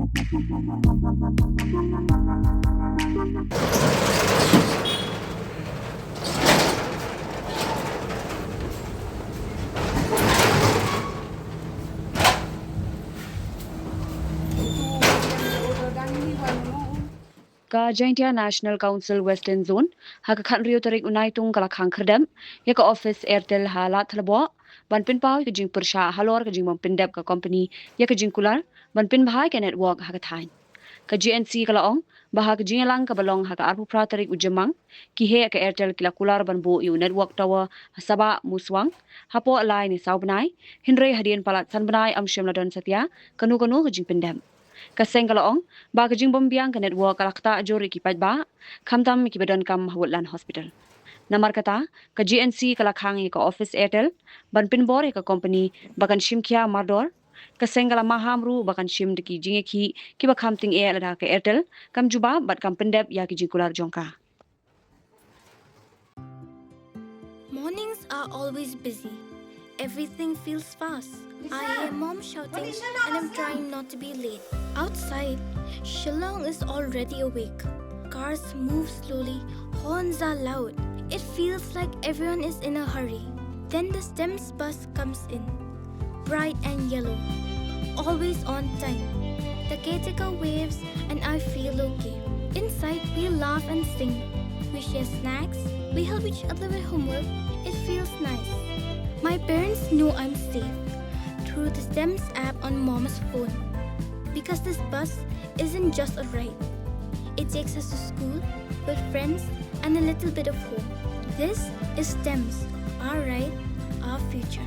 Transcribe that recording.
Ka Jaintia National Council Western Zone haka khan rio tarik unai tung kala khang kherdam ya ka office Airtel hala thlabo ban pin pau ka jing pursha halor ka jing mom pindap ka company ya ka jing kular ban pin bhai ka network haka thain ka GNC kala ong baha ka jing lang ka balong haka arpu pra tarik ujamang ki he ka Airtel kila kular ban bo yu network tower hasaba muswang hapo alai ni saubnai hinre hadian palat sanbanai am shimladon satya kanu kanu ka jing pindam kaseng kalaong ba kajing bombiang ka network kalakta jori ki ba khamtam ki badon kam hawlan hospital namar kata ka GNC kalakhang ka office Airtel banpin bor ka company bakan shimkhia mardor kaseng kala mahamru bakan shim ki jinge ki ba khamting e ala ka Airtel kam juba bat kam pendep ya ki jikular jongka. Mornings are always busy. Everything feels fast. I hear mom shouting and I'm trying not to be late. Outside, Shillong is already awake. Cars move slowly, horns are loud. It feels like everyone is in a hurry. Then the STEMS bus comes in, bright and yellow, always on time. The caretaker waves and I feel okay. Inside, we laugh and sing. We share snacks, we help each other with homework. It feels nice. My parents know I'm safe through the STEMS app on mom's phone. Because this bus isn't just a ride. It takes us to school with friends and a little bit of hope. This is STEMS, our ride, our future.